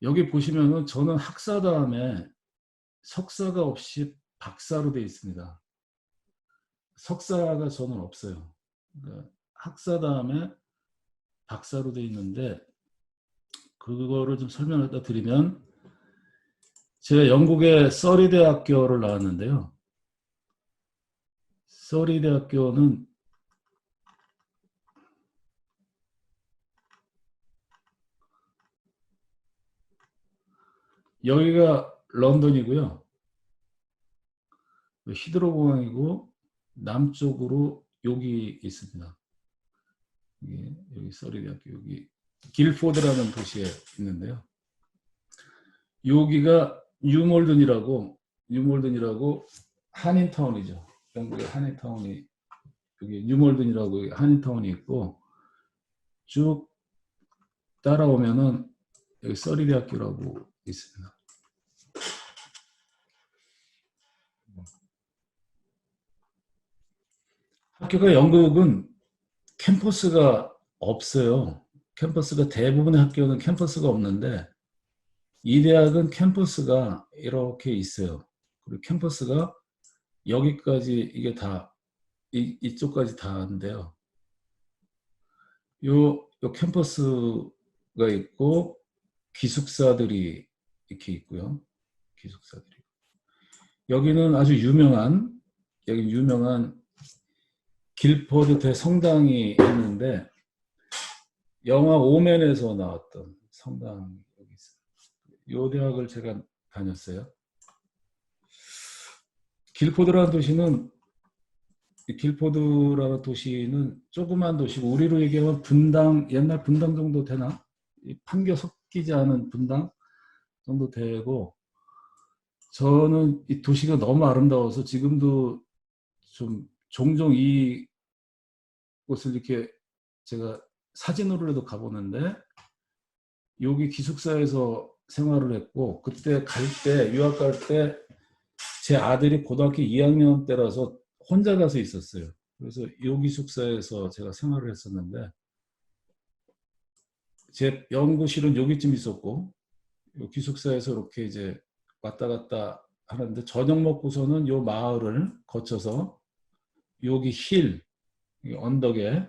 여기 보시면은 저는 학사 다음에 석사가 없이 박사로 되어 있습니다. 석사가 저는 없어요. 그러니까 학사 다음에 박사로 되어 있는데 그거를 좀 설명을 드리면 제가 영국의 서리 대학교를 나왔는데요. 서리 대학교는 여기가 런던이고요. 히드로 공항이고 남쪽으로 여기 있습니다. 여기 서리 대학교 여기 길포드라는 도시에 있는데요. 여기가 뉴몰든이라고 한인타운이죠. 영국의 한인타운이 여기 뉴몰든이라고 한인타운이 있고 쭉 따라오면은 여기 서리 대학교라고 있습니다. 학교가 영국은 캠퍼스가 없어요. 캠퍼스가 대부분의 학교는 캠퍼스가 없는데 이 대학은 캠퍼스가 이렇게 있어요. 그리고 캠퍼스가 여기까지 이게 다 이쪽까지 다인데요. 요 캠퍼스가 있고 기숙사들이 이렇게 있고요. 기숙사들이. 여기는 아주 유명한 길포드 대성당이 있는데 영화 오맨에서 나왔던 성당이 여기 있어요. 요 대학을 제가 다녔어요. 길포드라는 도시는 조그만 도시고 우리로 얘기하면 분당 옛날 분당 정도 되나? 판교 섞이지 않은 분당 정도 되고 저는 이 도시가 너무 아름다워서 지금도 좀 종종 이 곳을 이렇게 제가 사진으로라도 가보는데 여기 기숙사에서 생활을 했고 그때 유학 갈 때 제 아들이 고등학교 2학년 때라서 혼자 가서 있었어요. 그래서 요 기숙사에서 제가 생활을 했었는데 제 연구실은 여기쯤 있었고 요 기숙사에서 이렇게 이제 왔다 갔다 하는데 저녁 먹고서는 요 마을을 거쳐서 여기 언덕에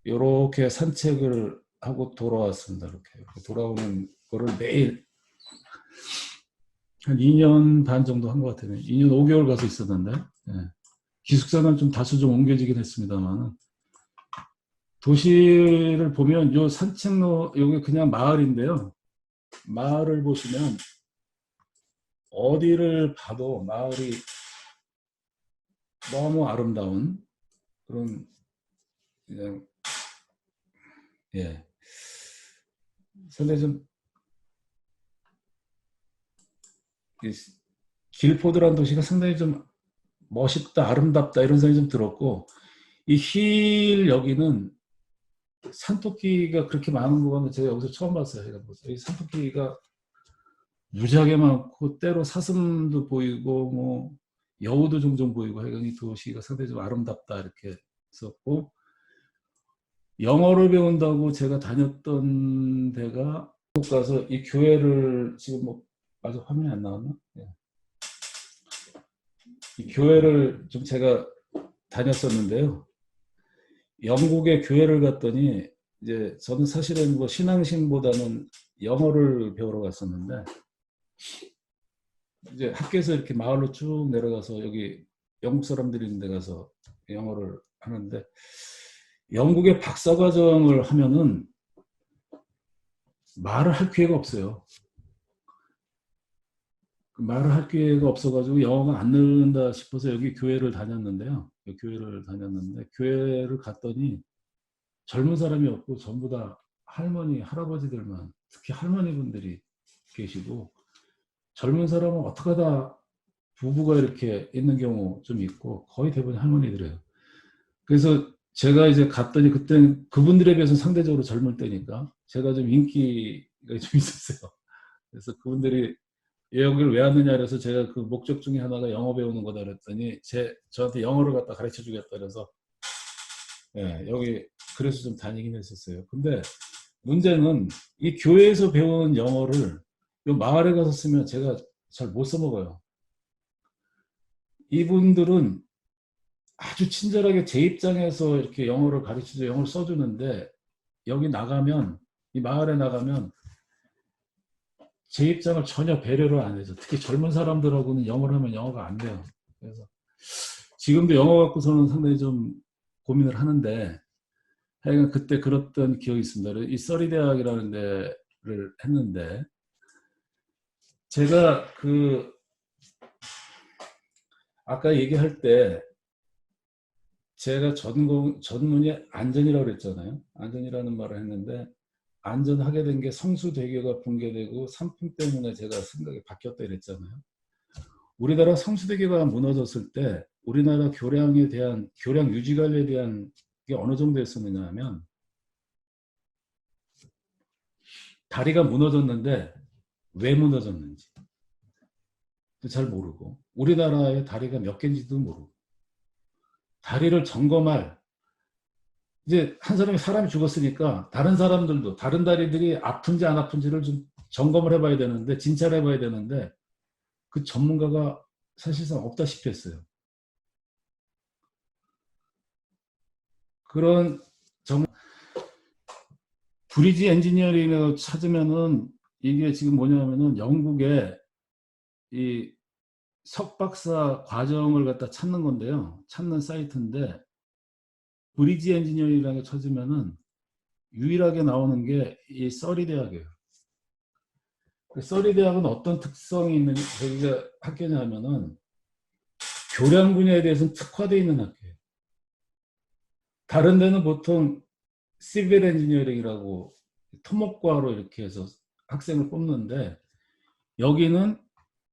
이렇게 산책을 하고 돌아왔습니다. 이렇게 돌아오는 거를 매일 한 2년 반 정도 한 것 같아요. 2년 5개월 가서 있었는데 예. 기숙사는 좀 다소 좀 옮겨지긴 했습니다만 도시를 보면 요 산책로 여기 그냥 마을인데요. 마을을 보시면 어디를 봐도 마을이 너무 아름다운 그런 그냥 예. 상당히 좀 길포드라는 도시가 상당히 좀 멋있다, 아름답다 이런 생각이 좀 들었고 이 여기는 산토끼가 그렇게 많은 거는 제가 여기서 처음 봤어요. 제가 이 산토끼가 무지하게 많고 때로 사슴도 보이고 뭐 여우도 종종 보이고 하여간 이 도시가 상당히 좀 아름답다 이렇게 썼고 영어를 배운다고 제가 다녔던 데가 미국 가서 이 교회를 지금 뭐 아직 화면이 안 나왔나? 예. 이 교회를 좀 제가 다녔었는데요. 영국의 교회를 갔더니 이제 저는 사실은 뭐 신앙심보다는 영어를 배우러 갔었는데 이제 학교에서 이렇게 마을로 쭉 내려가서 여기 영국 사람들이 있는 데 가서 영어를 하는데 영국의 박사과정을 하면은 말을 할 기회가 없어요. 말을 할 기회가 없어가지고 영어가 안 늘는다 싶어서 여기 교회를 다녔는데요. 교회를 갔더니 젊은 사람이 없고 전부 다 할머니, 할아버지들만 특히 할머니분들이 계시고 젊은 사람은 어떻게 하다 부부가 이렇게 있는 경우 좀 있고 거의 대부분 할머니들이에요. 그래서 제가 이제 갔더니 그때 그분들에 비해서 상대적으로 젊을 때니까 제가 좀 인기가 좀 있었어요. 그래서 그분들이 여기를 왜 왔느냐 그래서 제가 그 목적 중에 하나가 영어 배우는 거다 그랬더니 저한테 영어를 갖다 가르쳐 주겠다 그래서 예, 여기 그래서 좀 다니긴 했었어요. 근데 문제는 이 교회에서 배우는 영어를 이 마을에 가서 쓰면 제가 잘 못 써먹어요. 이분들은 아주 친절하게 제 입장에서 이렇게 영어를 가르치죠. 영어를 써주는데 여기 나가면 이 마을에 나가면 제 입장을 전혀 배려를 안 해서 특히 젊은 사람들하고는 영어를 하면 영어가 안 돼요. 그래서 지금도 영어 갖고서는 상당히 좀 고민을 하는데 하여간 그때 그랬던 기억이 있습니다. 이 써리대학이라는 데를 했는데 제가 그 아까 얘기할 때 제가 전문이 안전이라고 그랬잖아요. 안전이라는 말을 했는데 안전하게 된 게 성수대교가 붕괴되고 산풍 때문에 제가 생각이 바뀌었다 그랬잖아요. 우리나라 성수대교가 무너졌을 때 우리나라 교량에 대한 교량 유지 관리에 대한 게 어느 정도였었느냐 하면 다리가 무너졌는데 왜 무너졌는지 잘 모르고 우리나라의 다리가 몇 개인지도 모르고 다리를 점검할 이제 한 사람이 죽었으니까 다른 사람들도 다른 다리들이 아픈지 안 아픈지를 좀 점검을 해봐야 되는데 진찰을 해봐야 되는데 그 전문가가 사실상 없다시피 했어요. 그런 브리지 엔지니어링을 찾으면은 이게 지금 뭐냐면은 영국의 이 석박사 과정을 갖다 찾는 건데요. 찾는 사이트인데 브리지 엔지니어링이라는 거 찾으면은 유일하게 나오는 게 이 서리 대학이에요. 그 서리 대학은 어떤 특성이 있는 저기가 학교냐면은 교량 분야에 대해서는 특화되어 있는 학교예요. 다른 데는 보통 시빌 엔지니어링이라고 토목과로 이렇게 해서 학생을 뽑는데 여기는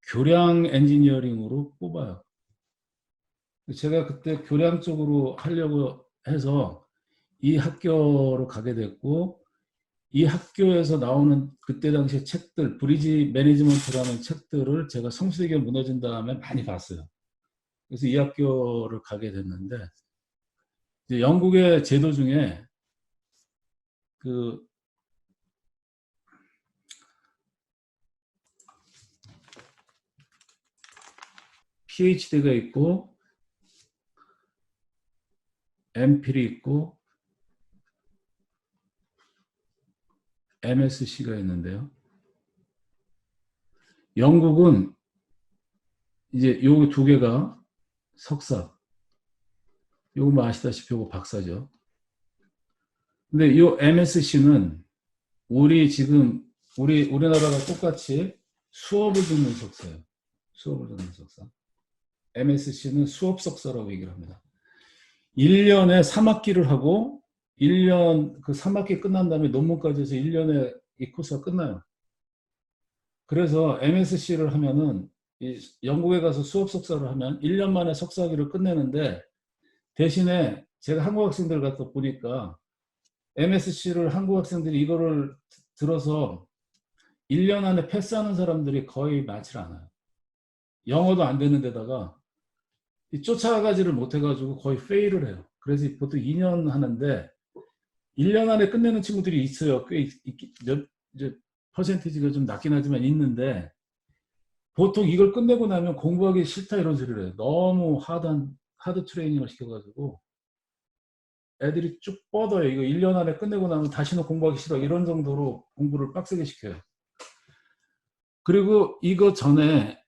교량 엔지니어링으로 뽑아요. 제가 그때 교량 쪽으로 하려고 해서 이 학교로 가게 됐고 이 학교에서 나오는 그때 당시에 책들 브리지 매니지먼트라는 책들을 제가 성수대교 무너진 다음에 많이 봤어요. 그래서 이 학교를 가게 됐는데 이제 영국의 제도 중에 그 PhD가 있고 MPhil이 있고 MSC가 있는데요. 영국은 이제 요 두 개가 석사, 요거 뭐 아시다시피 요거 박사죠. 근데 요 MSC는 우리나라가 똑같이 수업을 듣는 석사예요. 수업을 듣는 석사. MSC는 수업 석사라고 얘기를 합니다. 1년에 3학기를 하고 1년 그 3학기 끝난 다음에 논문까지 해서 1년에 이 코스가 끝나요. 그래서 MSC를 하면은 영국에 가서 수업 석사를 하면 1년 만에 석사학위를 끝내는데 대신에 제가 한국 학생들 갖다 보니까 MSC를 한국 학생들이 이거를 들어서 1년 안에 패스하는 사람들이 거의 많지 않아요. 영어도 안 되는 데다가 쫓아가지를 못해가지고 거의 페일을 해요. 그래서 보통 2년 하는데 1년 안에 끝내는 친구들이 있어요. 꽤 이제 퍼센티지가 좀 낮긴 하지만 있는데 보통 이걸 끝내고 나면 공부하기 싫다 이런 소리를 해요. 너무 하드 트레이닝을 시켜가지고 애들이 쭉 뻗어요. 이거 1년 안에 끝내고 나면 다시는 공부하기 싫어. 이런 정도로 공부를 빡세게 시켜요. 그리고 이거 전에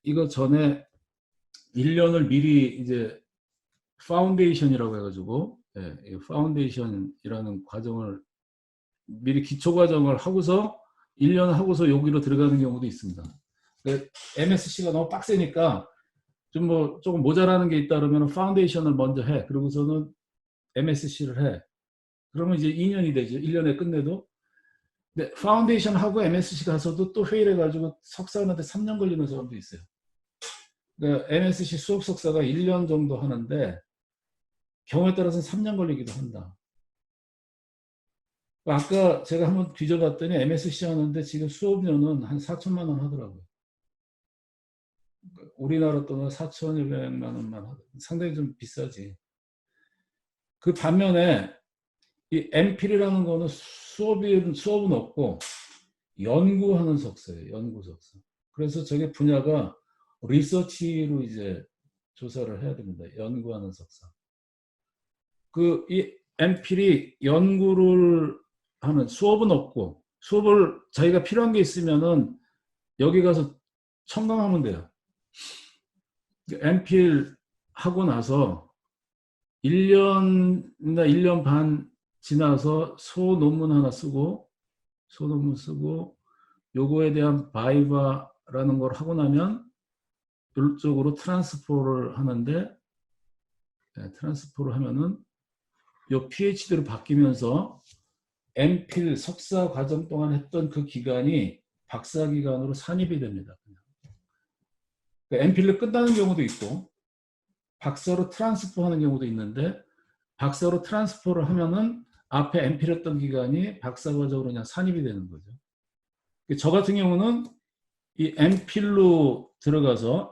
1년을 미리 이제 파운데이션이라고 해가지고 파운데이션이라는 과정을 미리 기초 과정을 하고서 1년 하고서 여기로 들어가는 경우도 있습니다. MSC가 너무 빡세니까 조금 모자라는 게 있다 그러면 파운데이션을 먼저 해. 그러고서는 MSC를 해. 그러면 이제 2년이 되죠. 1년에 끝내도. 근데 파운데이션 하고 MSC 가서도 또 회의를 해가지고 석사하는데 3년 걸리는 사람도 있어요. 그러니까 MSC 수업 석사가 1년 정도 하는데 경우에 따라서는 3년 걸리기도 한다. 아까 제가 한번 뒤져봤더니 MSC 하는데 지금 수업료는 한 4천만 원 하더라고요. 우리나라 돈은 4,200만 원만 하더라고요. 상당히 좀 비싸지. 그 반면에 이 MPhil이라는 거는 수업은 없고 연구하는 석사예요. 연구 석사. 그래서 저게 분야가 리서치로 이제 조사를 해야 됩니다. 연구하는 석사. 그 이 MPhil이 연구를 하는 수업은 없고 수업을 자기가 필요한 게 있으면은 여기 가서 청강하면 돼요. MPhil 하고 나서 1년이나 1년 반 지나서 소논문 하나 쓰고 소논문 쓰고 요거에 대한 바이바라는 걸 하고 나면 이쪽으로 트랜스포를 하는데 트랜스포를 하면은 요 PhD로 바뀌면서 MPhil 석사 과정 동안 했던 그 기간이 박사 기간으로 산입이 됩니다. 그러니까 MPhil로 끝나는 경우도 있고 박사로 트랜스포 하는 경우도 있는데 박사로 트랜스포를 하면은 앞에 MPhil 했던 기간이 박사 과정으로 그냥 산입이 되는 거죠. 저 같은 경우는 이 MPhil로 들어가서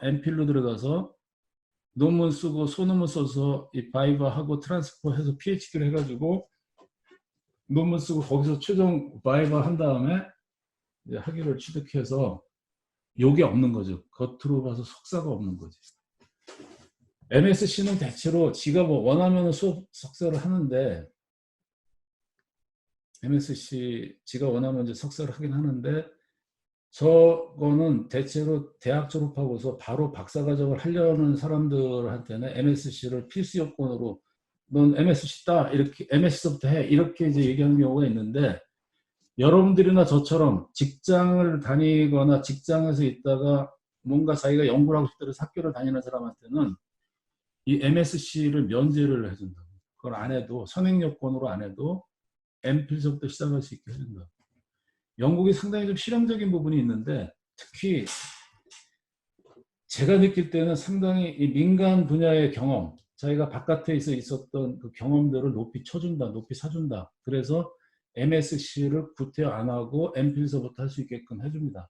논문 쓰고 소논문 써서 이 바이바하고 트랜스포 해서 PhD를 해가지고 논문 쓰고 거기서 최종 바이바 한 다음에 이제 학위를 취득해서 요게 없는 거죠. 겉으로 봐서 석사가 없는 거지. MSC는 대체로 지가 뭐 원하면 수업 석사를 하는데 MSC 지가 원하면 이제 석사를 하긴 하는데 저거는 대체로 대학 졸업하고서 바로 박사과정을 하려는 사람들한테는 MSC를 필수 요건으로 넌 MSC다 이렇게 MSC부터 해 이렇게 이제 얘기하는 경우가 있는데 여러분들이나 저처럼 직장을 다니거나 직장에서 있다가 뭔가 자기가 연구를 하고 싶다고 학교를 다니는 사람한테는 이 MSC를 면제를 해준다. 그걸 안 해도 선행 요건으로 안 해도 MPhil서부터 시작할 수 있게 해준다. 영국이 상당히 좀 실험적인 부분이 있는데 특히 제가 느낄 때는 상당히 이 민간 분야의 경험, 자기가 바깥에 있었던 그 경험들을 높이 쳐준다, 높이 사준다. 그래서 MSC를 구태 안 하고 MPhil서부터 할 수 있게끔 해줍니다.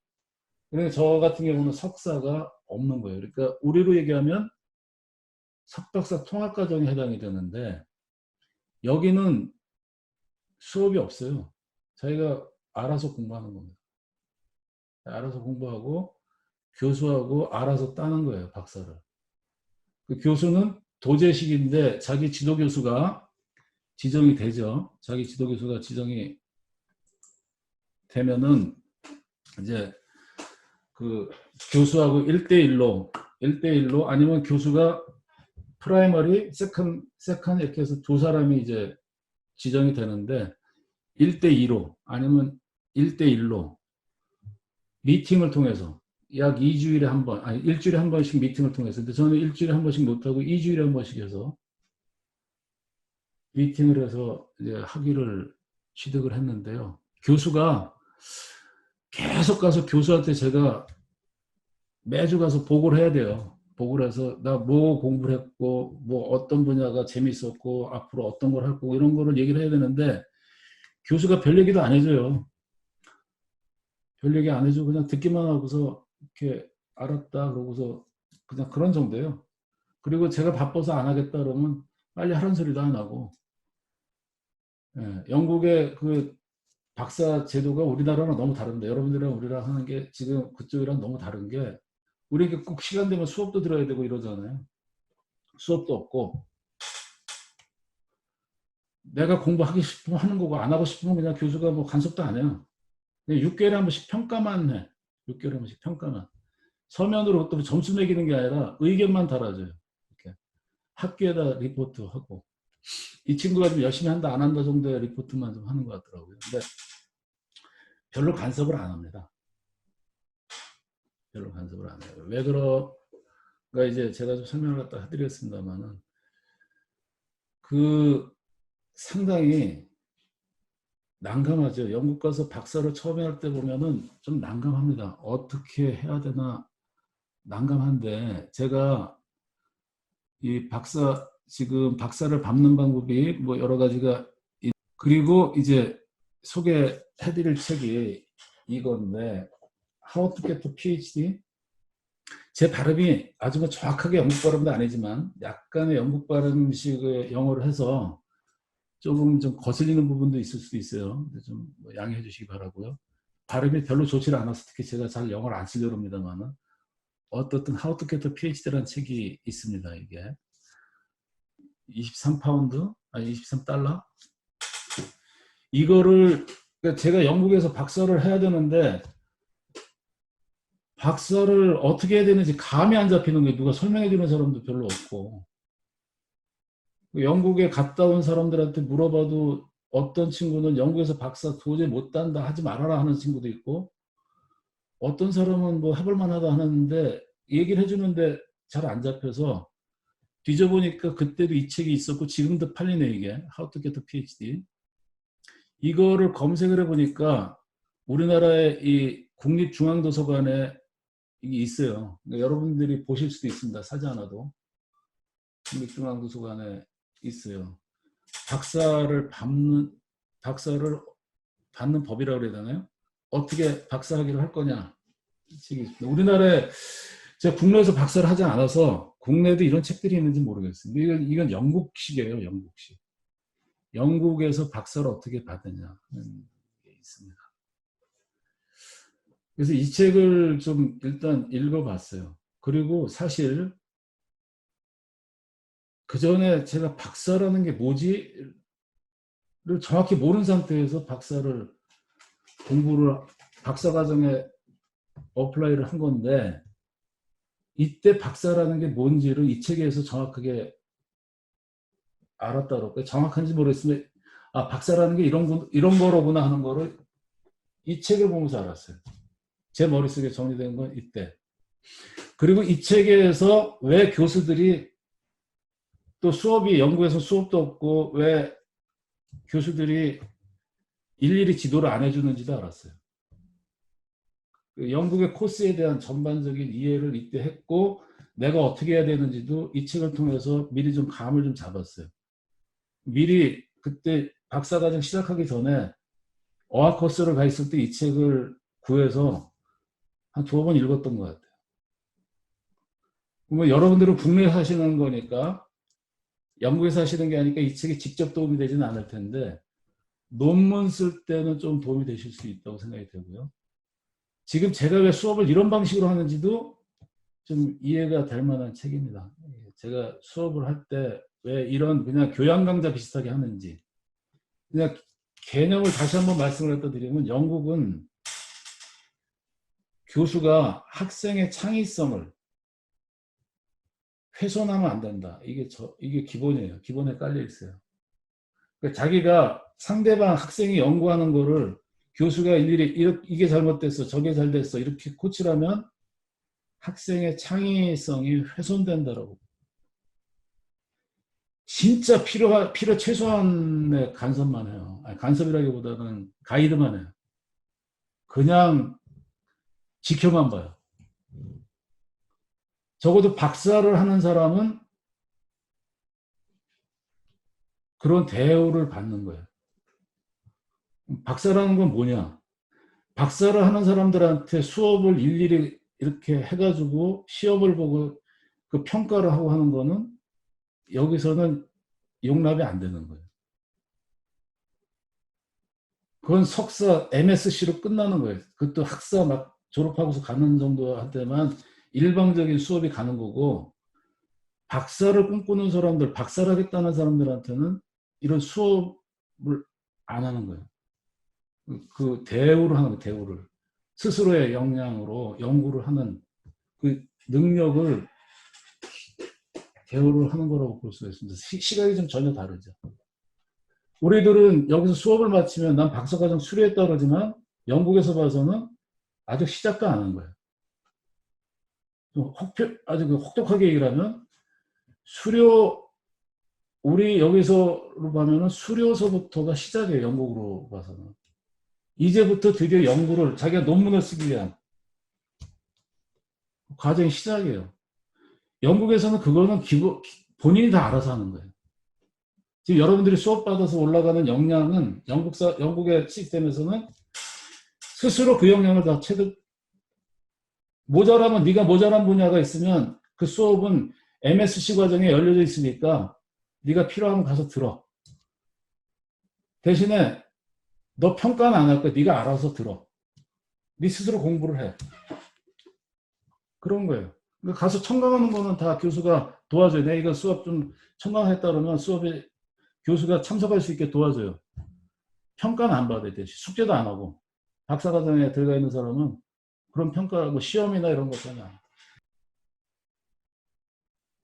그래서 저 같은 경우는 석사가 없는 거예요. 그러니까 우리로 얘기하면 석박사 통합과정에 해당이 되는데 여기는 수업이 없어요. 자기가 알아서 공부하는 겁니다. 알아서 공부하고 교수하고 알아서 따는 거예요. 박사를. 그 교수는 도제식인데 자기 지도교수가 지정이 되죠. 자기 지도교수가 지정이 되면은 이제 그 교수하고 1대1로 아니면 교수가 프라이머리, 세컨 이렇게 해서 두 사람이 이제 지정이 되는데 1대2로 아니면 1대1로 미팅을 통해서 약 2주일에 한 번, 아니 일주일에 한 번씩 미팅을 통해서 근데 저는 일주일에 한 번씩 못하고 2주일에 한 번씩 해서 미팅을 해서 이제 학위를 취득을 했는데요. 교수가 계속 가서 교수한테 제가 매주 가서 보고를 해야 돼요. 보고를 해서 나 뭐 공부를 했고 뭐 어떤 분야가 재밌었고 앞으로 어떤 걸 할 거고 이런 거를 얘기를 해야 되는데 교수가 별 얘기도 안 해줘요. 별 얘기 안 해주고 그냥 듣기만 하고서 이렇게 알았다 그러고서 그냥 그런 정도예요. 그리고 제가 바빠서 안 하겠다 그러면 빨리 하라는 소리도 안 하고 영국의 그 박사 제도가 우리나라랑 너무 다른데 여러분들이랑 우리랑 하는 게 지금 그쪽이랑 너무 다른 게 우리 꼭 시간 되면 수업도 들어야 되고 이러잖아요. 수업도 없고 내가 공부하기 싶으면 하는 거고 안 하고 싶으면 그냥 교수가 뭐 간섭도 안 해요. 그냥 6개월에 한 번씩 평가만 해. 6개월에 한 번씩 평가만. 서면으로 또 점수 매기는 게 아니라 의견만 달아줘요. 이렇게 학교에다 리포트하고 이 친구가 좀 열심히 한다 안 한다 정도의 리포트만 좀 하는 것 같더라고요. 근데 별로 간섭을 안 합니다. 별로 간섭을 안 해요. 왜 그런가 이제 제가 좀 설명을 갖다 해드렸습니다만은 그 상당히 난감하죠. 영국 가서 박사를 처음에 할 때 보면은 좀 난감합니다. 어떻게 해야 되나 난감한데 제가 이 지금 박사를 밟는 방법이 뭐 여러 가지가 그리고 이제 소개해드릴 책이 이건데 How to get to PhD 제 발음이 아주 뭐 정확하게 영국 발음도 아니지만 약간의 영국 발음식의 영어를 해서 조금 좀 거슬리는 부분도 있을 수도 있어요. 근데 좀 양해해 주시기 바라고요. 발음이 별로 좋지 않아서 특히 제가 잘 영어를 안 쓰려고 합니다만은 어떻든 How to Get a PhD라는 책이 있습니다. 이게 23파운드 아니 23달러 이거를 그러니까 제가 영국에서 박사를 해야 되는데 박사를 어떻게 해야 되는지 감이 안 잡히는 거예요. 누가 설명해 주는 사람도 별로 없고 영국에 갔다 온 사람들한테 물어봐도 어떤 친구는 영국에서 박사 도저히 못 단다 하지 말아라 하는 친구도 있고 어떤 사람은 뭐 해볼 만하다 하는데 얘기를 해주는데 잘 안 잡혀서 뒤져보니까 그때도 이 책이 있었고 지금도 팔리네 이게 How to Get a PhD 이거를 검색을 해보니까 우리나라의 이 국립중앙도서관에 이게 있어요. 그러니까 여러분들이 보실 수도 있습니다. 사지 않아도 국립중앙도서관에 있어요. 박사를 받는 법이라고 그래야 되나요? 어떻게 박사학위를 할 거냐 책이 있습니다. 우리나라에 제가 국내에서 박사를 하지 않아서 국내에도 이런 책들이 있는지 모르겠어요. 이건 영국식이에요. 영국식. 영국에서 박사를 어떻게 받느냐 하는 게 있습니다. 그래서 이 책을 좀 일단 읽어봤어요. 그리고 사실 그 전에 제가 박사라는 게 뭐지를 정확히 모르는 상태에서 박사과정에 어플라이를 한 건데 이때 박사라는 게 뭔지를 이 책에서 정확하게 알았다고 정확한지 모르겠으면 아 박사라는 게 이런 거로구나 하는 거를 이 책을 보면서 알았어요. 제 머릿속에 정리된 건 이때. 그리고 이 책에서 왜 교수들이 또 영국에서 수업도 없고 왜 교수들이 일일이 지도를 안 해주는지도 알았어요. 영국의 코스에 대한 전반적인 이해를 이때 했고 내가 어떻게 해야 되는지도 이 책을 통해서 미리 좀 감을 좀 잡았어요. 미리 그때 박사과정 시작하기 전에 어학 코스를 가 있을 때 이 책을 구해서 한 2번 읽었던 것 같아요. 그러면 여러분들은 국내에 사시는 거니까 영국에 사시는 게 아니니까 이 책이 직접 도움이 되지는 않을 텐데 논문 쓸 때는 좀 도움이 되실 수 있다고 생각이 되고요. 지금 제가 왜 수업을 이런 방식으로 하는지도 좀 이해가 될 만한 책입니다. 제가 수업을 할 때 왜 이런 그냥 교양 강좌 비슷하게 하는지 그냥 개념을 다시 한번 말씀을 드리면 영국은 교수가 학생의 창의성을 훼손하면 안 된다. 이게 기본이에요. 기본에 깔려 있어요. 그러니까 자기가 상대방 학생이 연구하는 거를 교수가 일일이 이게 잘못됐어, 저게 잘 됐어 이렇게 코치라면 학생의 창의성이 훼손된다라고. 진짜 필요 최소한의 간섭만 해요. 아니, 간섭이라기보다는 가이드만 해요. 그냥 지켜만 봐요. 적어도 박사를 하는 사람은 그런 대우를 받는 거예요. 박사라는 건 뭐냐? 박사를 하는 사람들한테 수업을 일일이 이렇게 해가지고 시험을 보고 그 평가를 하고 하는 거는 여기서는 용납이 안 되는 거예요. 그건 석사 MSC로 끝나는 거예요. 그것도 학사 막 졸업하고서 가는 정도 할 때만 일방적인 수업이 가는 거고 박사를 꿈꾸는 사람들, 박사를 하겠다는 사람들한테는 이런 수업을 안 하는 거예요. 그 대우를 하는 거예요. 대우를. 스스로의 역량으로 연구를 하는 그 능력을 대우를 하는 거라고 볼 수가 있습니다. 시각이 좀 전혀 다르죠. 우리들은 여기서 수업을 마치면 난 박사과정 수료했다 그러지만 영국에서 봐서는 아직 시작도 안 한 거예요. 아주 혹독하게 얘기를 하면 우리 여기서로 보면은 수료서부터가 시작이에요. 영국으로 봐서는. 이제부터 드디어 연구를 자기가 논문을 쓰기 위한 과정이 시작이에요. 영국에서는 그거는 본인이 다 알아서 하는 거예요. 지금 여러분들이 수업 받아서 올라가는 역량은 영국의 시스템에서는 스스로 그 역량을 다 모자라면 네가 모자란 분야가 있으면 그 수업은 MSC 과정에 열려져 있으니까 네가 필요하면 가서 들어. 대신에 너 평가는 안 할 거야. 네가 알아서 들어. 네 스스로 공부를 해. 그런 거예요. 그러니까 가서 청강하는 거는 다 교수가 도와줘요. 내가 이거 수업 좀 청강했다 그러면 수업에 교수가 참석할 수 있게 도와줘요. 평가는 안 받아야 돼. 숙제도 안 하고. 박사과정에 들어가 있는 사람은 그런 평가, 뭐 시험이나 이런 거 전혀 안 해요.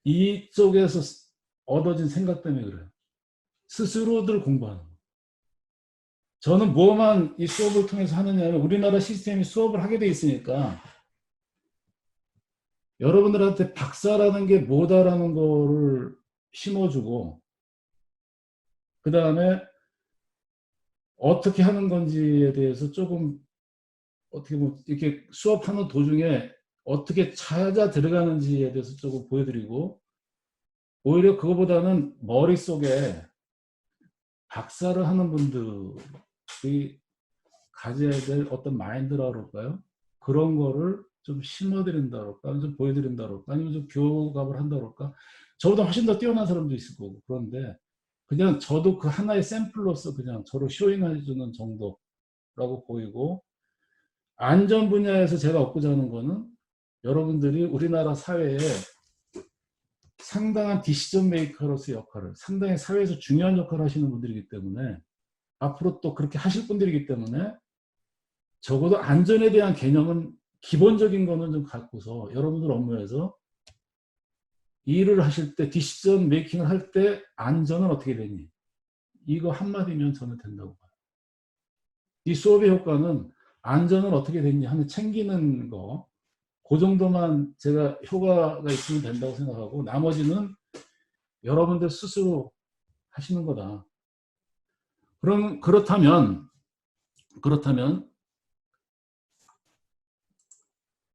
이쪽에서 얻어진 생각 때문에 그래요. 스스로들 공부하는 거. 저는 뭐만 이 수업을 통해서 하느냐면 우리나라 시스템이 수업을 하게 돼 있으니까 여러분들한테 박사라는 게 뭐다라는 거를 심어주고 그 다음에 어떻게 하는 건지에 대해서 조금 어떻게 보면 이렇게 수업하는 도중에 어떻게 찾아 들어가는지에 대해서 조금 보여드리고 오히려 그거보다는 머릿속에 박사를 하는 분들이 가져야 될 어떤 마인드라 그럴까요? 그런 거를 좀 심어드린다 그럴까? 아니면 좀 보여드린다 그럴까? 아니면 좀 교감을 한다 그럴까? 저보다 훨씬 더 뛰어난 사람도 있을 거고 그런데 그냥 저도 그 하나의 샘플로서 그냥 저를 쇼잉해주는 정도라고 보이고 안전 분야에서 제가 얻고자 하는 거는 여러분들이 우리나라 사회에 상당한 디시전 메이커로서의 역할을 상당히 사회에서 중요한 역할을 하시는 분들이기 때문에 앞으로 또 그렇게 하실 분들이기 때문에 적어도 안전에 대한 개념은 기본적인 거는 좀 갖고서 여러분들 업무에서 일을 하실 때 디시전 메이킹을 할 때 안전은 어떻게 되니? 이거 한마디면 저는 된다고 봐요. 이 수업의 효과는 안전은 어떻게 되니 하는 챙기는 거, 그 정도만 제가 효과가 있으면 된다고 생각하고 나머지는 여러분들 스스로 하시는 거다. 그렇다면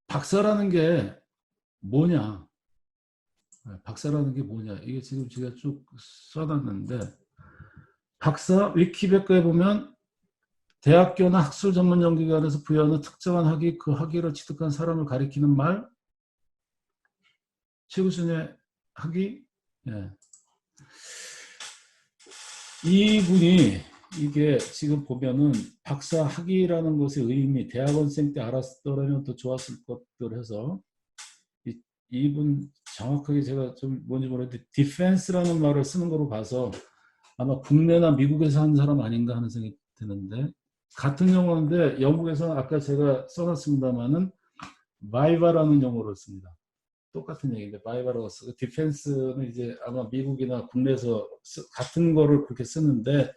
박사라는 게 뭐냐? 박사라는 게 뭐냐? 이게 지금 제가 쭉 써놨는데 박사 위키백과에 보면 대학교나 학술 전문 연구기관에서 부여하는 특정한 학위, 그 학위를 취득한 사람을 가리키는 말, 최고 수준의 학위. 예. 이분이 이게 지금 보면은 박사 학위라는 것의 의미, 대학원생 때 알았더라면 더 좋았을 것들 해서 이분 정확하게 제가 좀 뭔지 모르겠는데 디펜스라는 말을 쓰는 거로 봐서 아마 국내나 미국에서 한 사람 아닌가 하는 생각이 드는데 같은 용어인데 영국에서는 아까 제가 써놨습니다만은 바이바라는 용어를 씁니다. 똑같은 얘기인데 바이바라고 쓰고 디펜스는 이제 아마 미국이나 국내에서 같은 거를 그렇게 쓰는데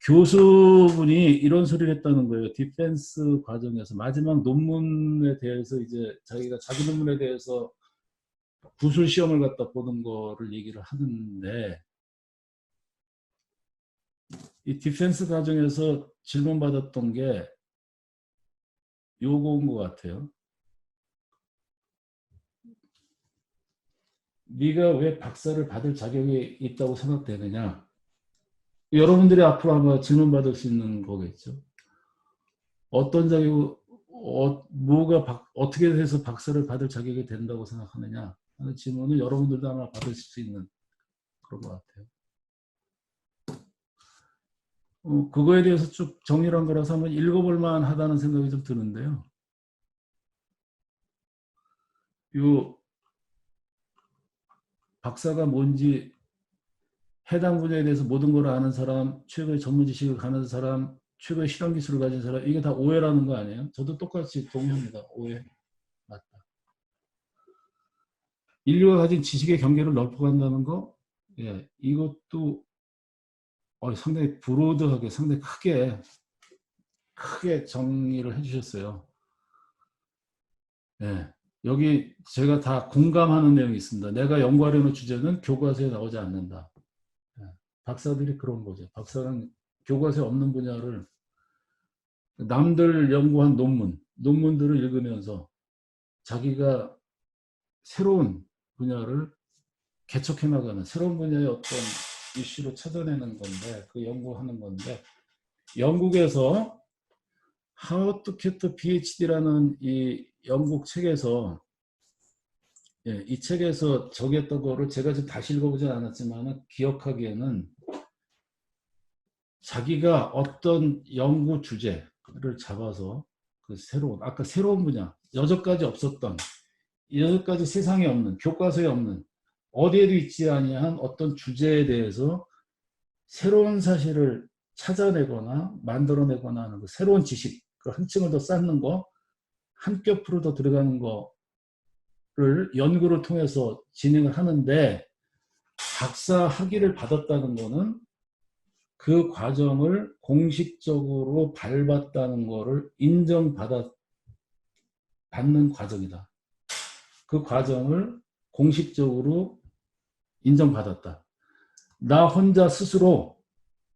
교수분이 이런 소리를 했다는 거예요. 디펜스 과정에서 마지막 논문에 대해서 이제 자기가 자기 논문에 대해서 구술 시험을 갖다 보는 거를 얘기를 하는데 이 디펜스 과정에서 질문받았던 게 요거인 것 같아요. 네가 왜 박사를 받을 자격이 있다고 생각되느냐? 여러분들이 앞으로 아마 질문받을 수 있는 거겠죠. 어떤 자격, 뭐가 어떻게 해서 박사를 받을 자격이 된다고 생각하느냐 하는 질문을 여러분들도 아마 받을 수 있는 그런 것 같아요. 그거에 대해서 쭉 정리를 한 거라서 한번 읽어볼 만하다는 생각이 좀 드는데요. 요 박사가 뭔지 해당 분야에 대해서 모든 걸 아는 사람, 최고의 전문 지식을 가진 사람, 최고의 실험 기술을 가진 사람, 이게 다 오해라는 거 아니에요? 저도 똑같이 동의합니다. 오해. 맞다. 인류가 가진 지식의 경계를 넓혀간다는 거, 예, 이것도 상당히 브로드하게, 상당히 크게 정리를 해주셨어요. 예, 여기 제가 다 공감하는 내용이 있습니다. 내가 연구하려는 주제는 교과서에 나오지 않는다. 예, 박사들이 그런 거죠. 박사는 교과서에 없는 분야를 남들 연구한 논문들을 읽으면서 자기가 새로운 분야를 개척해 나가는 새로운 분야의 어떤 이슈를 찾아내는 건데 그 연구하는 건데 영국에서 How to Get PhD라는 이 영국 책에서 이 책에서 적였던 거를 제가 지금 다시 읽어보진 않았지만 기억하기에는 자기가 어떤 연구 주제를 잡아서 그 새로운, 아까 새로운 분야, 여태까지 없었던, 여태까지 세상에 없는, 교과서에 없는, 어디에도 있지 아니한 어떤 주제에 대해서 새로운 사실을 찾아내거나 만들어내거나 하는 거, 새로운 지식, 그 한 층을 더 쌓는 거, 한 뼘으로 더 들어가는 거를 연구를 통해서 진행을 하는데, 박사 학위를 받았다는 거는 그 과정을 공식적으로 밟았다는 거를 받는 과정이다. 그 과정을 공식적으로 인정받았다. 나 혼자 스스로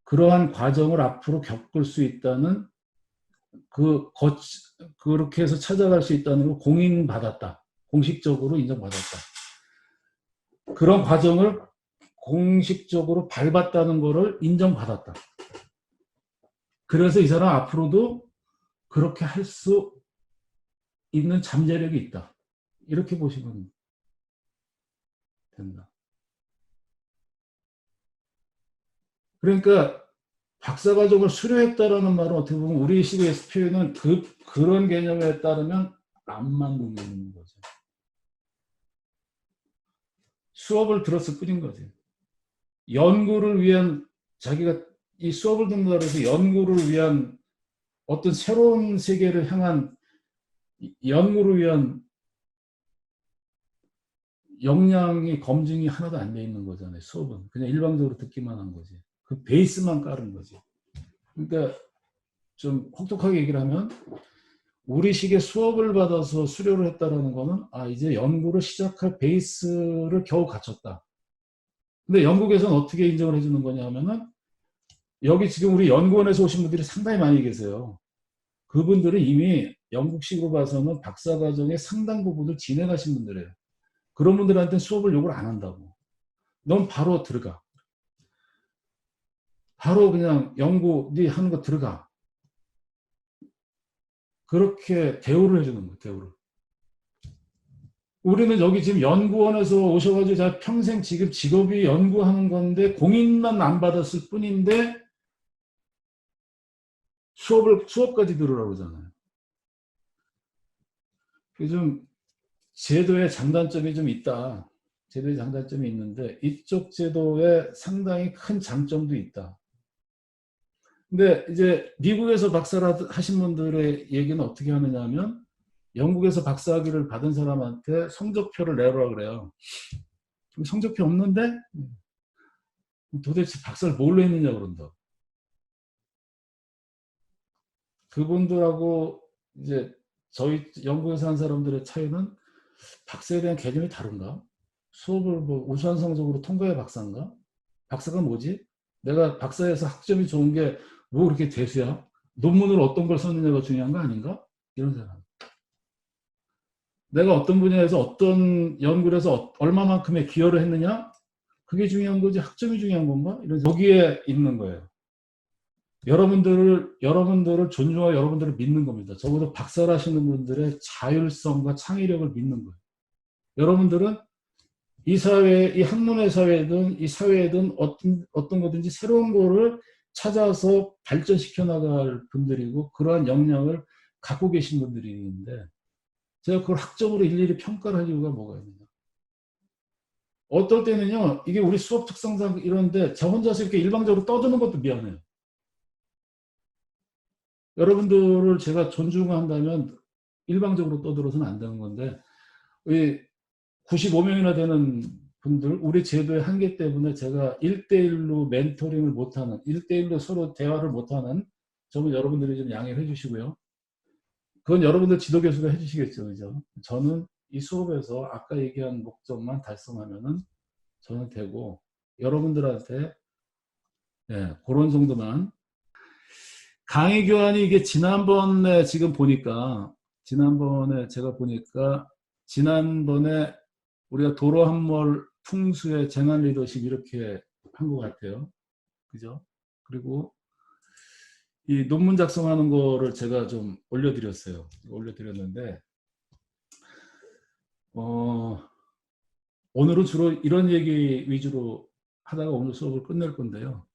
그러한 과정을 앞으로 겪을 수 있다는 그렇게 해서 찾아갈 수 있다는 걸 공인받았다. 공식적으로 인정받았다. 그런 과정을 공식적으로 밟았다는 것을 인정받았다. 그래서 이 사람 앞으로도 그렇게 할 수 있는 잠재력이 있다. 이렇게 보시면 된다. 그러니까 박사과정을 수료했다라는 말은 어떻게 보면 우리 식의 표현은 그런 개념에 따르면 안 맞는 거죠. 수업을 들었을 뿐인 거지. 연구를 위한 자기가 이 수업을 듣는다고 해서 연구를 위한 어떤 새로운 세계를 향한 연구를 위한 역량이 검증이 하나도 안 돼 있는 거잖아요. 수업은 그냥 일방적으로 듣기만 한 거지. 그 베이스만 깔은 거지. 그러니까 좀 혹독하게 얘기를 하면 우리 식의 수업을 받아서 수료를 했다라는 거는 이제 연구를 시작할 베이스를 겨우 갖췄다. 근데 영국에서는 어떻게 인정을 해주는 거냐 하면은 여기 지금 우리 연구원에서 오신 분들이 상당히 많이 계세요. 그분들은 이미 영국식으로 봐서는 박사과정의 상당 부분을 진행하신 분들이에요. 그런 분들한테는 수업을 요구를 안 한다고. 넌 바로 들어가. 바로 그냥 연구 네 하는 거 들어가. 그렇게 대우를 해주는 거예요. 대우를. 우리는 여기 지금 연구원에서 오셔가지고 자 평생 지금 직업이 연구하는 건데 공인만 안 받았을 뿐인데 수업까지 들으라고 그러잖아요. 좀 제도의 장단점이 좀 있다. 제도의 장단점이 있는데 이쪽 제도에 상당히 큰 장점도 있다. 근데 이제 미국에서 박사를 하신 분들의 얘기는 어떻게 하느냐 하면 영국에서 박사학위를 받은 사람한테 성적표를 내라고 그래요. 성적표 없는데 도대체 박사를 뭘로 했느냐 그런다. 그분들하고 이제 저희 영국에서 한 사람들의 차이는 박사에 대한 개념이 다른가? 수업을 뭐 우수한 성적으로 통과해 박사인가? 박사가 뭐지? 내가 박사에서 학점이 좋은 게 뭐 그렇게 대수야? 논문을 어떤 걸 썼느냐가 중요한 거 아닌가? 이런 사람. 내가 어떤 분야에서 어떤 연구를 해서 얼마만큼의 기여를 했느냐? 그게 중요한 거지 학점이 중요한 건가? 이런 여기에 있는 거예요. 여러분들을 존중하고 여러분들을 믿는 겁니다. 적어도 박사를 하시는 분들의 자율성과 창의력을 믿는 거예요. 여러분들은 이 사회, 이 학문의 사회든 이 사회든 어떤 거든지 새로운 거를 찾아서 발전시켜 나갈 분들이고 그러한 역량을 갖고 계신 분들인데 제가 그걸 학점으로 일일이 평가를 할 이유가 뭐가 있느냐. 어떨 때는요, 이게 우리 수업 특성상 이런데 저 혼자서 이렇게 일방적으로 떠드는 것도 미안해요. 여러분들을 제가 존중한다면 일방적으로 떠들어서는 안 되는 건데, 95명이나 되는 분들, 우리 제도의 한계 때문에 제가 1대1로 멘토링을 못하는, 1대1로 서로 대화를 못하는 점을 여러분들이 좀 양해를 해주시고요. 그건 여러분들 지도교수가 해주시겠죠. 그죠? 저는 이 수업에서 아까 얘기한 목적만 달성하면은 저는 되고, 여러분들한테 그런 정도만. 강의 교환이 이게 지난번에 지금 보니까, 지난번에 제가 보니까, 지난번에 우리가 도로 함몰 풍수의 재난 리더십 이렇게 한 것 같아요. 그죠? 그리고 이 논문 작성하는 거를 제가 좀 올려드렸어요. 올려드렸는데, 오늘은 주로 이런 얘기 위주로 하다가 오늘 수업을 끝낼 건데요.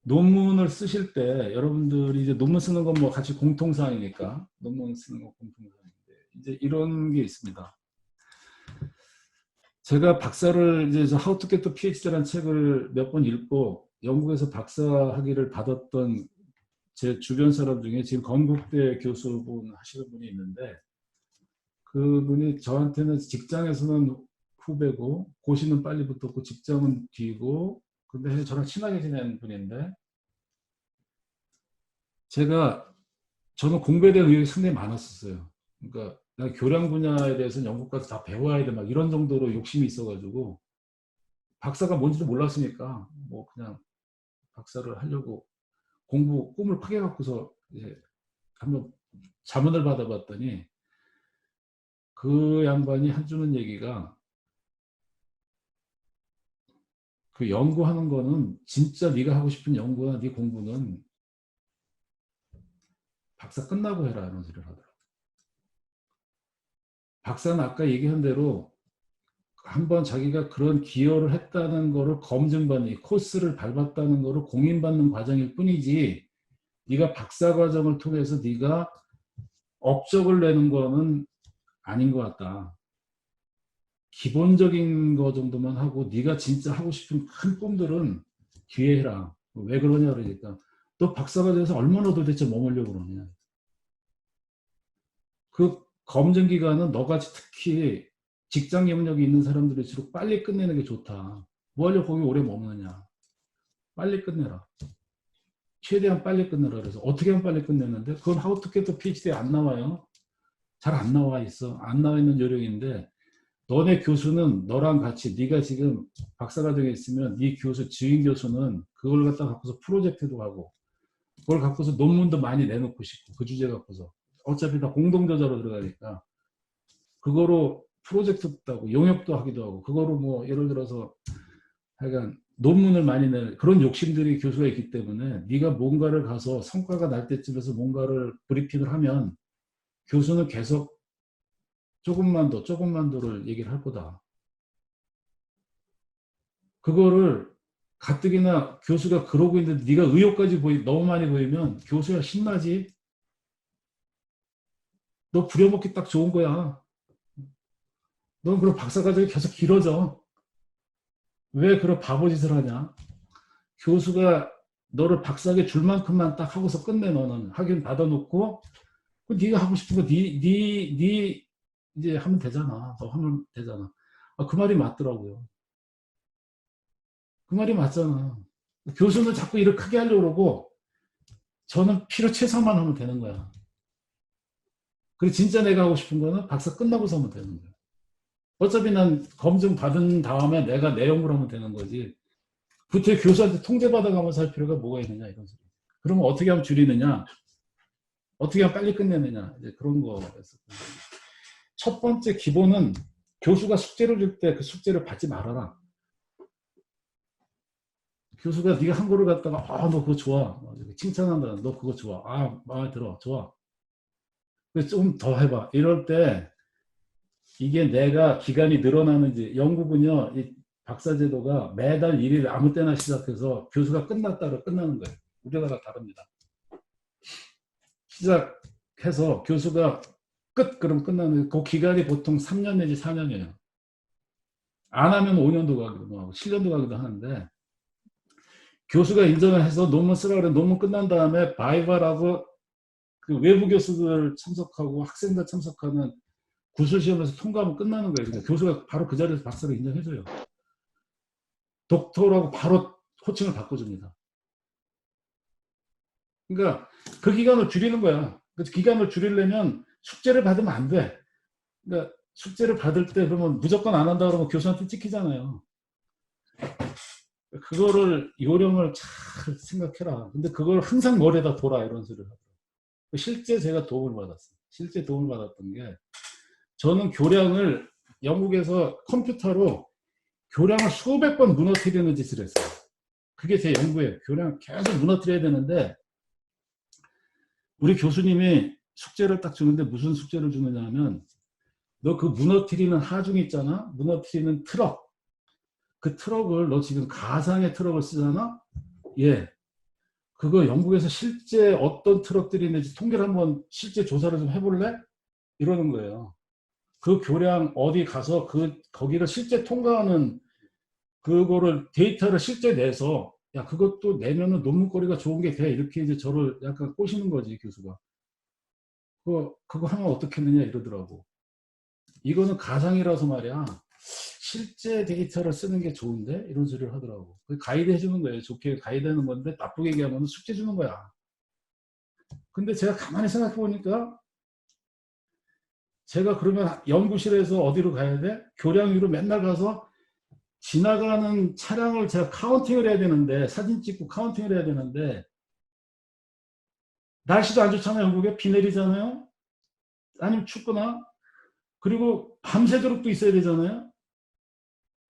논문을 쓰실 때 여러분들이 이제 논문 쓰는 건 뭐 같이 공통사항이니까 논문 쓰는 건 공통사항인데 이제 이런 게 있습니다. 제가 박사를 이제 How to Get to PhD라는 책을 몇 번 읽고 영국에서 박사 학위를 받았던 제 주변 사람 중에 지금 건국대 교수분 하시는 분이 있는데 그분이 저한테는 직장에서는 후배고 고시는 빨리 붙었고 직장은 뒤고 근데 저랑 친하게 지낸 분인데 저는 공부에 대한 의욕이 상당히 많았었어요. 그러니까 나 교량 분야에 대해서는 영국 가서 다 배워야 돼 막 이런 정도로 욕심이 있어가지고 박사가 뭔지도 몰랐으니까 뭐 그냥 박사를 하려고 공부 꿈을 크게 갖고서 이제 한번 자문을 받아봤더니 그 양반이 해주는 얘기가 그 연구하는 거는 진짜 네가 하고 싶은 연구나 네 공부는 박사 끝나고 해라 이런 소리를 하더라고요. 박사는 아까 얘기한 대로 한번 자기가 그런 기여를 했다는 거를 검증받는 코스를 밟았다는 거를 공인받는 과정일 뿐이지 네가 박사 과정을 통해서 네가 업적을 내는 거는 아닌 것 같다. 기본적인 거 정도만 하고 네가 진짜 하고 싶은 큰 꿈들은 뒤에 해라. 왜 그러냐 그러니까 너 박사가 돼서 얼마나 도대체 머물려고 그러냐. 그 검증 기간은 너같이 특히 직장 경력이 있는 사람들일수록 빨리 끝내는 게 좋다. 뭐 하려고 거기 오래 머무느냐. 빨리 끝내라. 최대한 빨리 끝내라. 그래서 어떻게 하면 빨리 끝내는데 그건 How to Get to PhD에 안 나와요. 잘 안 나와 있어. 안 나와 있는 요령인데 너네 교수는 너랑 같이 네가 지금 박사과정에 있으면 네 교수 지인 교수는 그걸 갖다 갖고서 프로젝트도 하고 그걸 갖고서 논문도 많이 내놓고 싶고 그 주제 갖고서 어차피 다 공동저자로 들어가니까 그거로 프로젝트도 하고 용역도 하기도 하고 그거로 뭐 예를 들어서 하여간 논문을 많이 낼 그런 욕심들이 교수가 있기 때문에 네가 뭔가를 가서 성과가 날 때쯤에서 뭔가를 브리핑을 하면 교수는 계속 조금만 더를 얘기를 할 거다. 그거를 가뜩이나 교수가 그러고 있는데 네가 의욕까지 너무 많이 보이면 교수야 신나지? 너 부려먹기 딱 좋은 거야. 넌 그럼 박사과정이 계속 길어져. 왜 그런 바보짓을 하냐? 교수가 너를 박사학위 줄 만큼만 딱 하고서 끝내 너는 학위는 받아놓고 네가 하고 싶은 거 네 이제 하면 되잖아. 너 하면 되잖아. 아, 그 말이 맞더라고요. 그 말이 맞잖아. 교수는 자꾸 일을 크게 하려고 그러고 저는 필요 최소한만 하면 되는 거야. 그리고 진짜 내가 하고 싶은 거는 박사 끝나고서 하면 되는 거야. 어차피 난 검증 받은 다음에 내가 내 연구를 하면 되는 거지. 구태 교수한테 통제 받아가면서 할 필요가 뭐가 있느냐 이런 소리. 그러면 어떻게 하면 줄이느냐? 어떻게 하면 빨리 끝내느냐? 이제 그런 거였어요. 첫 번째 기본은 교수가 숙제를 줄 때 그 숙제를 받지 말아라. 교수가 네가 한 거를 갖다가 너 그거 좋아. 칭찬한다. 너 그거 좋아. 마음에 들어. 좋아. 좀 더 해봐. 이럴 때 이게 내가 기간이 늘어나는지 영국은요. 이 박사제도가 매달 1일 아무 때나 시작해서 교수가 끝났다고 끝나는 거예요. 우리나라 다릅니다. 시작해서 교수가 끝 그럼 끝나는 그 기간이 보통 3년 내지 4년이에요. 안 하면 5년도 가기도 하고 7년도 가기도 하는데 교수가 인정을 해서 논문 쓰라 그래 논문 끝난 다음에 바이바라고 그 외부 교수들 참석하고 학생들 참석하는 구술시험에서 통과하면 끝나는 거예요. 그러니까 교수가 바로 그 자리에서 박사를 인정해줘요. 독토라고 바로 호칭을 바꿔줍니다. 그러니까 그 기간을 줄이는 거야. 그 기간을 줄이려면 숙제를 받으면 안 돼. 그러니까 숙제를 받을 때 그러면 무조건 안 한다 그러면 교수한테 찍히잖아요. 그거를 요령을 잘 생각해라. 근데 그걸 항상 머리에다 둬라 이런 소리를 하더라고요. 실제 제가 도움을 받았어요. 실제 도움을 받았던 게 저는 교량을 영국에서 컴퓨터로 교량을 수백 번 무너뜨리는 짓을 했어요. 그게 제 연구예요. 교량을 계속 무너뜨려야 되는데 우리 교수님이 숙제를 딱 주는데 무슨 숙제를 주느냐 하면 너 그 무너뜨리는 하중 있잖아. 무너뜨리는 트럭. 그 트럭을 너 지금 가상의 트럭을 쓰잖아. 예. 그거 영국에서 실제 어떤 트럭들이 있는지 통계를 한번 실제 조사를 좀 해볼래? 이러는 거예요. 그 교량 어디 가서 거기를 실제 통과하는 그거를 데이터를 실제 내서 야 그것도 내면은 논문거리가 좋은 게 돼. 이렇게 이제 저를 약간 꼬시는 거지 교수가. 그거 하면 어떻겠느냐 이러더라고. 이거는 가상이라서 말이야. 실제 데이터를 쓰는 게 좋은데 이런 소리를 하더라고. 가이드 해주는 거예요. 좋게 가이드 하는 건데 나쁘게 얘기하면 숙제 주는 거야. 근데 제가 가만히 생각해 보니까 제가 그러면 연구실에서 어디로 가야 돼? 교량 위로 맨날 가서 지나가는 차량을 제가 카운팅을 해야 되는데 사진 찍고 카운팅을 해야 되는데 날씨도 안 좋잖아요. 영국에 비 내리잖아요. 아니면 춥거나 그리고 밤새도록도 있어야 되잖아요.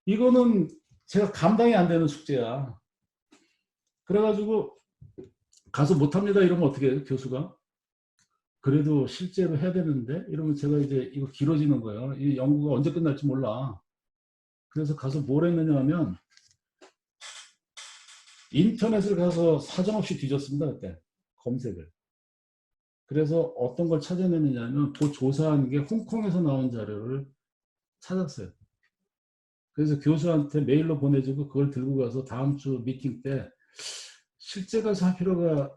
이거는 제가 감당이 안 되는 숙제야. 그래가지고 가서 못합니다 이러면 어떻게 해요 교수가? 그래도 실제로 해야 되는데 이러면 제가 이제 이거 길어지는 거예요. 이 연구가 언제 끝날지 몰라. 그래서 가서 뭘 했느냐 하면 인터넷을 가서 사정없이 뒤졌습니다. 그때 검색을. 그래서 어떤 걸 찾아내느냐면 그 조사한 게 홍콩에서 나온 자료를 찾았어요. 그래서 교수한테 메일로 보내주고 그걸 들고 가서 다음 주 미팅 때 실제 가서 할 필요가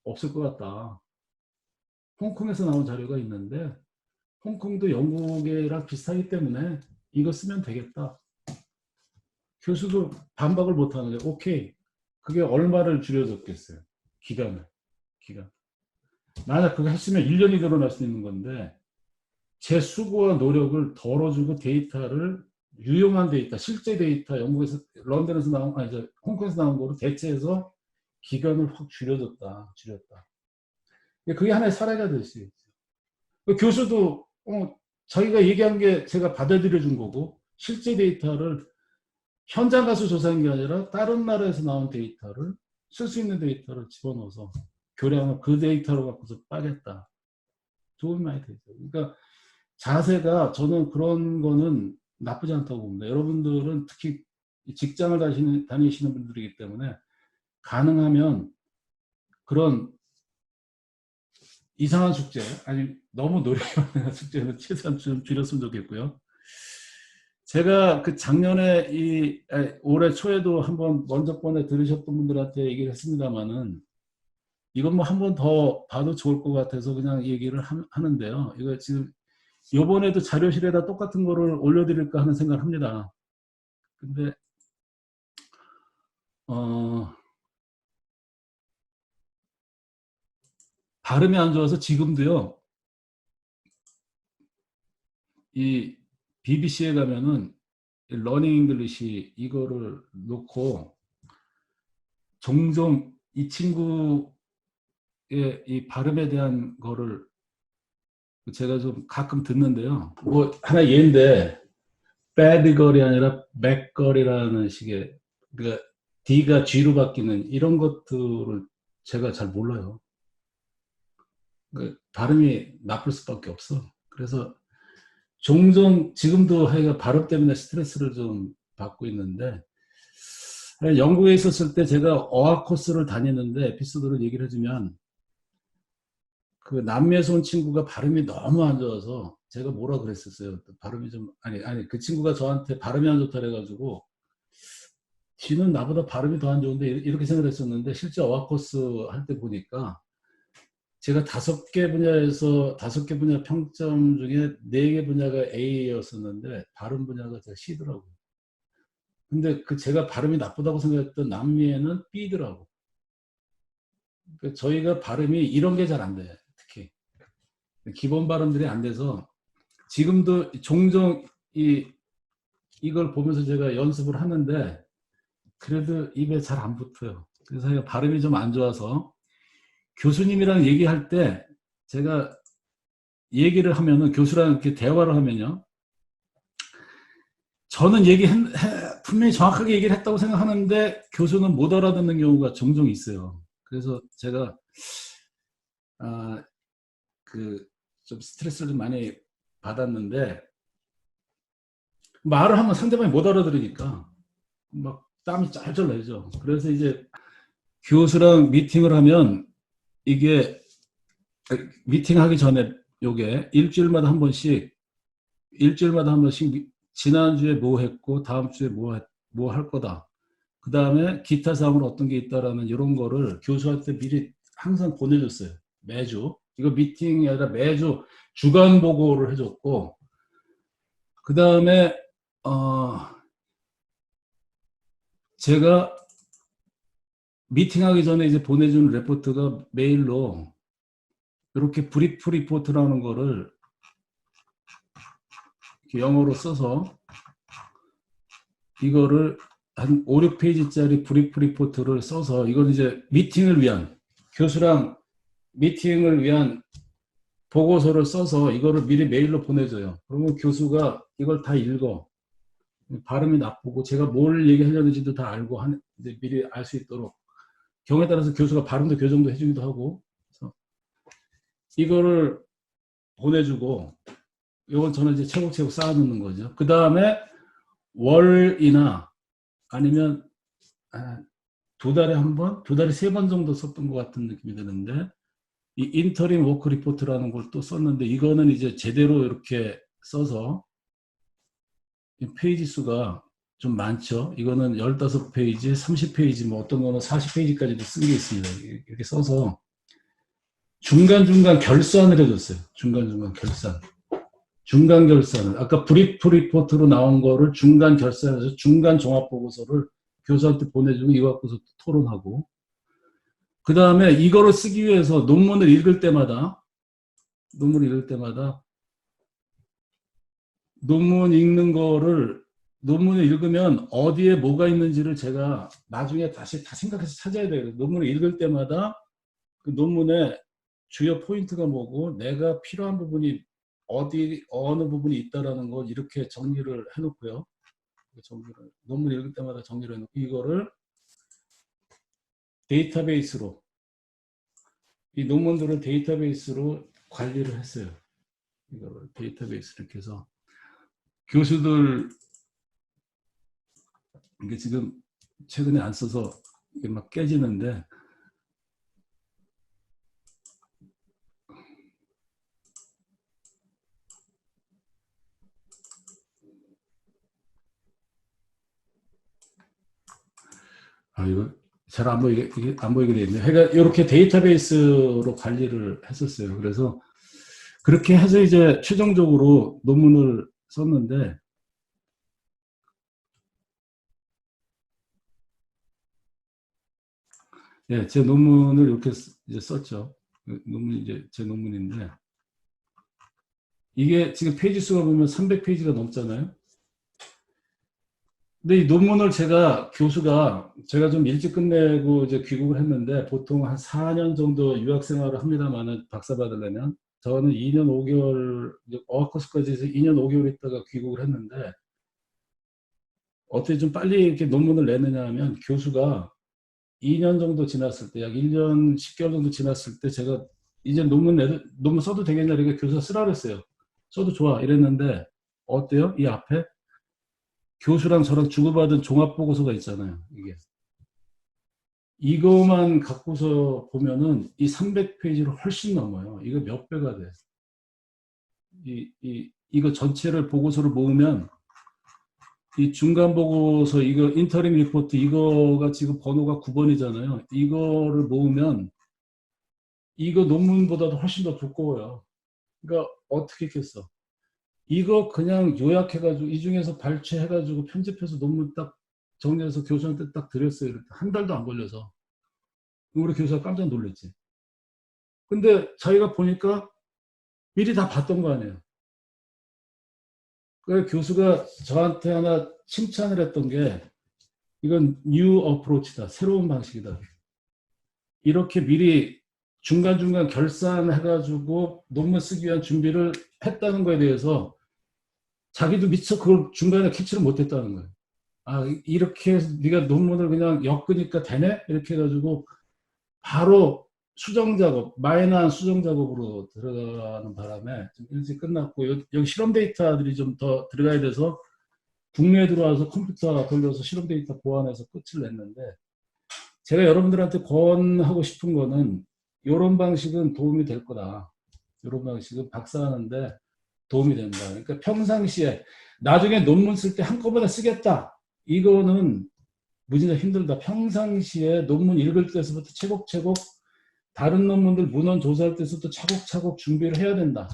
없을 것 같다. 홍콩에서 나온 자료가 있는데 홍콩도 영국이랑 비슷하기 때문에 이거 쓰면 되겠다. 교수도 반박을 못하는 거예요. 오케이. 그게 얼마를 줄여줬겠어요. 기간을. 기간. 만약 그거 했으면 1년이 늘어날 수 있는 건데 제 수고와 노력을 덜어주고 데이터를 유용한 데이터, 실제 데이터, 영국에서 런던에서 나온 아니 저 홍콩에서 나온 거로 대체해서 기간을 확 줄였다. 그게 하나의 사례가 될 수 있어요. 교수도 자기가 얘기한 게 제가 받아들여 준 거고 실제 데이터를 현장 가서 조사한 게 아니라 다른 나라에서 나온 데이터를 쓸 수 있는 데이터를 집어넣어서 교량을 그 데이터로 갖고서 빠겠다. 도움이 많이 되죠. 그러니까 자세가 저는 그런 거는 나쁘지 않다고 봅니다. 여러분들은 특히 직장을 다니시는 분들이기 때문에 가능하면 그런 이상한 숙제, 아니 너무 노력이 많은 숙제는 최소한 좀 줄였으면 좋겠고요. 제가 그 작년에 올해 초에도 한번 먼저 번에 들으셨던 분들한테 얘기를 했습니다만은 이건 뭐 한 번 더 봐도 좋을 것 같아서 그냥 얘기를 하는데요. 이거 지금 요번에도 자료실에다 똑같은 거를 올려드릴까 하는 생각을 합니다. 근데 발음이 안 좋아서 지금도요. 이 BBC에 가면은 러닝 잉글리시 이거를 놓고 종종 이 친구의 이 발음에 대한 거를 제가 좀 가끔 듣는데요. 뭐 하나 예인데 배드걸이 아니라 맥걸이라는 식의 그러니까 D가 G로 바뀌는 이런 것들을 제가 잘 몰라요. 그러니까 발음이 나쁠 수밖에 없어. 그래서 종종 지금도 하여가 발음 때문에 스트레스를 좀 받고 있는데 영국에 있었을 때 제가 어학 코스를 다니는데 에피소드를 얘기를 해주면 그 남미에서 온 친구가 발음이 너무 안 좋아서 제가 뭐라 그랬었어요. 발음이 좀 아니 그 친구가 저한테 발음이 안 좋다 그래가지고 지는 나보다 발음이 더 안 좋은데 이렇게 생각했었는데 실제 어학 코스 할 때 보니까 제가 5개 분야 평점 중에 4개 분야가 A였었는데 발음 분야가 제가 C더라고요. 근데 그 제가 발음이 나쁘다고 생각했던 남미에는 B더라고. 그러니까 저희가 발음이 이런 게 잘 안 돼. 특히 기본 발음들이 안 돼서 지금도 종종 이걸 보면서 제가 연습을 하는데 그래도 입에 잘 안 붙어요. 그래서 발음이 좀 안 좋아서 교수님이랑 얘기할 때 제가 얘기를 하면은 교수랑 이렇게 대화를 하면요. 저는 분명히 정확하게 얘기를 했다고 생각하는데 교수는 못 알아듣는 경우가 종종 있어요. 그래서 제가 좀 스트레스를 좀 많이 받았는데 말을 하면 상대방이 못 알아들으니까 막 땀이 짤짤 나죠. 그래서 이제 교수랑 미팅을 하면 이게 미팅하기 전에 요게 일주일마다 한 번씩 지난주에 뭐 했고 다음 주에 뭐 할 거다. 그 다음에 기타 사항으로 어떤 게 있다라는 이런 거를 교수한테 미리 항상 보내줬어요. 매주. 이거 미팅이 아니라 매주 주간 보고를 해줬고, 그 다음에 제가 미팅하기 전에 이제 보내준 레포트가 메일로 이렇게 브리프 리포트라는 거를 영어로 써서 이거를 한 5, 6페이지짜리 브리프 리포트를 써서 이건 이제 미팅을 위한 교수랑 미팅을 위한 보고서를 써서 이거를 미리 메일로 보내줘요. 그러면 교수가 이걸 다 읽어. 발음이 나쁘고 제가 뭘 얘기하려는지도 다 알고 이제 미리 알 수 있도록 경우에 따라서 교수가 발음도 교정도 해주기도 하고. 그래서 이거를 보내주고 이건 저는 이제 차곡차곡 쌓아놓는 거죠. 그 다음에 월이나 아니면 2달에 한 번, 2달에 3번 정도 썼던 것 같은 느낌이 드는데, 이 인터림 워크 리포트라는 걸 또 썼는데, 이거는 이제 제대로 이렇게 써서 페이지 수가 좀 많죠. 이거는 15페이지, 30페이지, 뭐 어떤 거는 40페이지까지도 쓴 게 있습니다. 이렇게 써서 중간중간 결산을 해줬어요. 중간중간 결산. 중간 결산을, 아까 브리프 리포트로 나온 거를 중간 결산해서 중간 종합 보고서를 교수한테 보내주고 이거 갖고서 토론하고, 그 다음에 이거를 쓰기 위해서 논문을 읽을 때마다 논문을 읽으면 어디에 뭐가 있는지를 제가 나중에 다시 다 생각해서 찾아야 돼요. 논문을 읽을 때마다 그 논문의 주요 포인트가 뭐고 내가 필요한 부분이 어느 부분이 있다라는 거 이렇게 정리를 해놓고요. 논문 읽을 때마다 정리를 해놓고 이거를 데이터베이스로, 이 논문들은 데이터베이스로 관리를 했어요. 이거를 데이터베이스로 이렇게 해서 교수들, 이게 지금 최근에 안 써서 이게 막 깨지는데, 이거 잘 안 보이게, 이게 안 보이게 돼 있네. 그러니까 이렇게 데이터베이스로 관리를 했었어요. 그래서 그렇게 해서 이제 최종적으로 논문을 썼는데, 예, 제 논문을 이렇게 이제 썼죠. 논문이 이제 제 논문인데, 이게 지금 페이지 수가 보면 300페이지가 넘잖아요. 근데 이 논문을 제가 좀 일찍 끝내고 이제 귀국을 했는데, 보통 한 4년 정도 유학 생활을 합니다만은 박사 받으려면, 저는 2년 5개월, 어학코스까지 해서 2년 5개월 있다가 귀국을 했는데, 어떻게 좀 빨리 이렇게 논문을 내느냐 하면, 교수가 2년 정도 지났을 때, 약 1년 10개월 정도 지났을 때, 제가 이제 논문 써도 되겠냐, 이렇게 교수가 쓰라 그랬어요. 써도 좋아. 이랬는데, 어때요? 이 앞에? 교수랑 저랑 주고받은 종합보고서가 있잖아요. 이거만 갖고서 보면은 이 300페이지를 훨씬 넘어요. 이거 몇 배가 돼. 이거 전체를 보고서를 모으면 이 중간 보고서, 이거 인터림 리포트, 이거가 지금 번호가 9번이잖아요. 이거를 모으면 이거 논문보다도 훨씬 더 두꺼워요. 그러니까 어떻게 했겠어? 이거 그냥 요약해가지고 이 중에서 발췌해가지고 편집해서 논문 딱 정리해서 교수한테 딱 드렸어요. 한 달도 안 걸려서. 우리 교수가 깜짝 놀랐지. 근데 자기가 보니까 미리 다 봤던 거 아니에요. 그래서 교수가 저한테 하나 칭찬을 했던 게, 이건 뉴 어프로치다. 새로운 방식이다. 이렇게 미리 중간중간 결산해가지고 논문 쓰기 위한 준비를 했다는 거에 대해서 자기도 미처 그걸 중간에 캐치를 못했다는 거예요. 이렇게 해서 네가 논문을 그냥 엮으니까 되네? 이렇게 해가지고 바로 마이너한 수정 작업으로 들어가는 바람에 좀 일찍 끝났고, 여기 실험 데이터들이 좀 더 들어가야 돼서 국내에 들어와서 컴퓨터 돌려서 실험 데이터 보완해서 끝을 냈는데, 제가 여러분들한테 권하고 싶은 거는 이런 방식은 도움이 될 거다. 이런 방식은 박사하는데 도움이 된다. 그러니까 평상시에 나중에 논문 쓸 때 한꺼번에 쓰겠다. 이거는 무지나 힘들다. 평상시에 논문 읽을 때서부터 차곡차곡 다른 논문들 문헌 조사할 때서부터 차곡차곡 준비를 해야 된다.